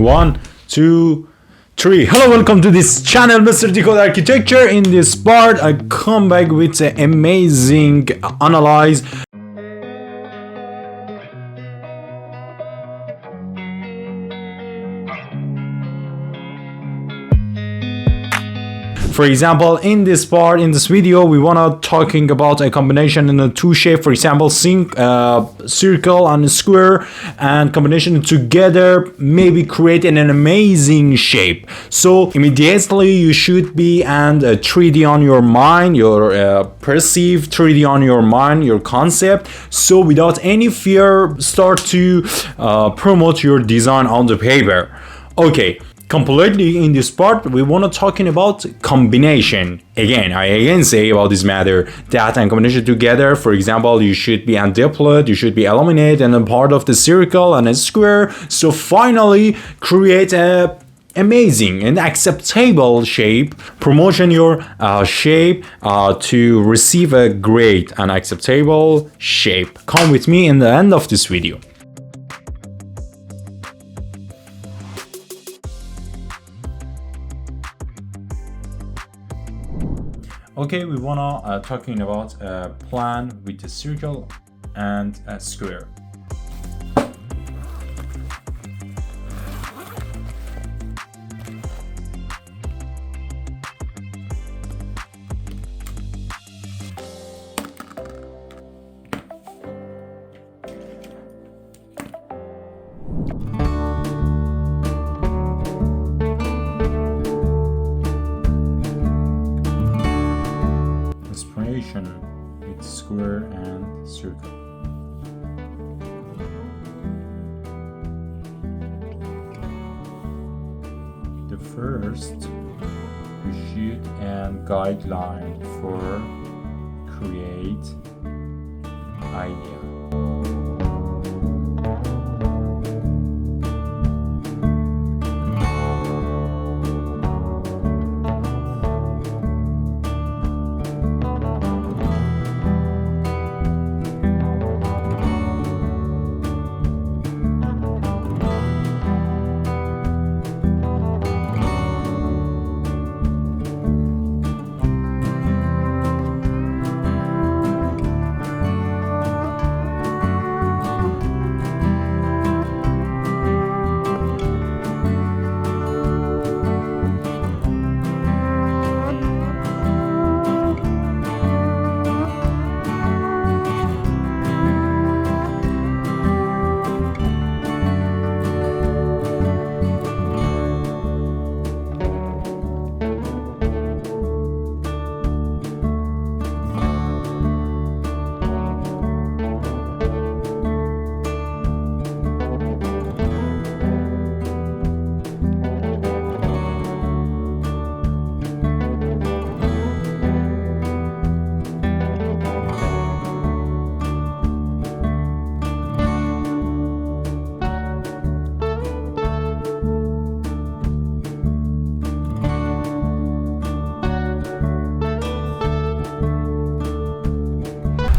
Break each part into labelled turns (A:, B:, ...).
A: One, two, three. Hello, welcome to this channel, Mr. Decode Architecture. In this part, I come back with an amazing analyze. For example, in this part, in this video, we wanna talking about a combination in a two shape. For example, circle and square, and combination together maybe create an amazing shape. So immediately you should be and 3D on your mind, your perceive 3D on your mind, your concept. So without any fear, start to promote your design on the paper. Okay. Completely in this part, we want to talking about combination. I again say about this matter that and combination together. For example, you should be unduplicate, you should be eliminate and a part of the circle and a square. So finally create a amazing and acceptable shape. Promotion your shape to receive a great and acceptable shape. Come with me in the end of this video. Okay, we wanna talking about a plan with a circle and a square. With square and circle. The first, we shoot a guideline for create idea.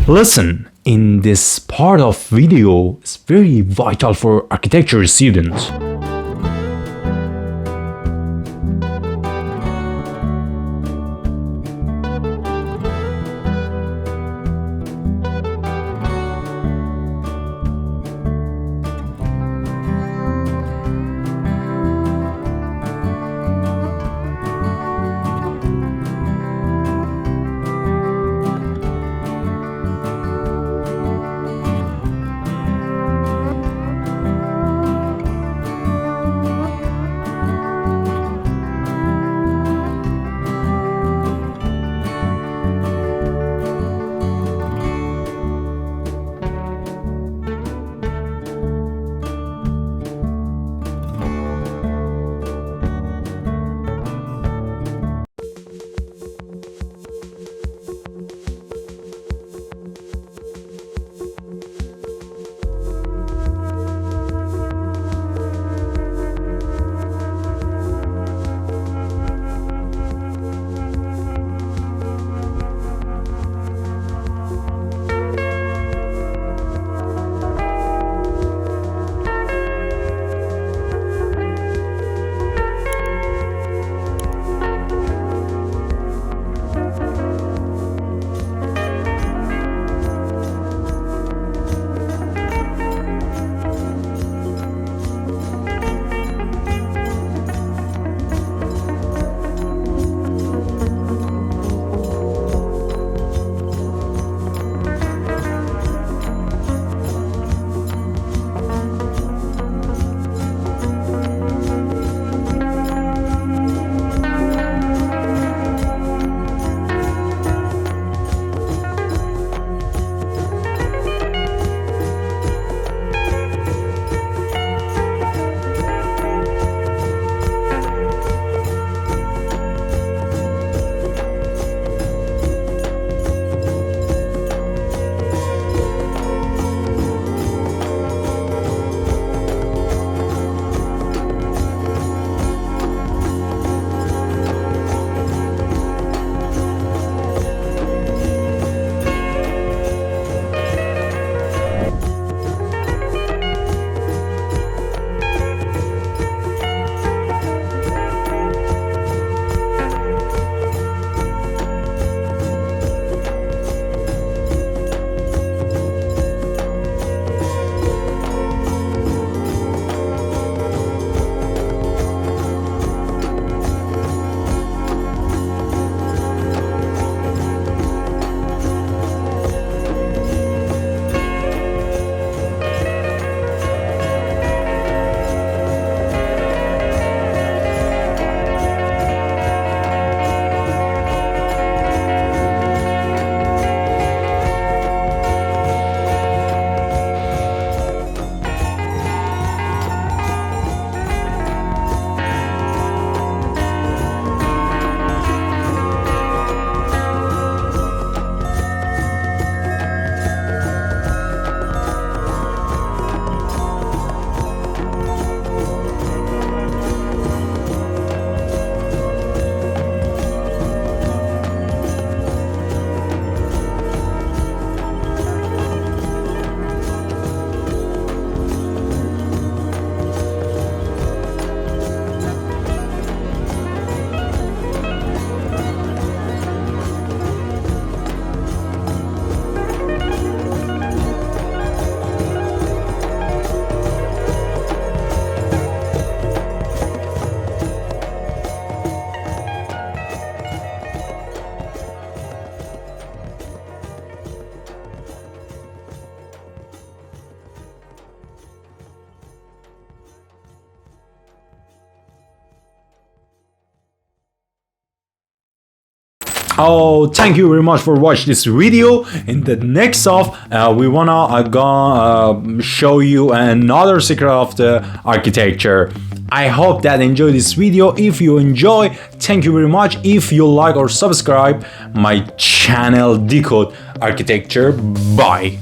A: Listen, in this part of video is very vital for architecture students. Oh, thank you very much for watching this video. In the next off, we wanna show you another secret of the architecture. I hope that you enjoy this video. If you enjoy, thank you very much. If you like or subscribe my channel Decode Architecture. Bye.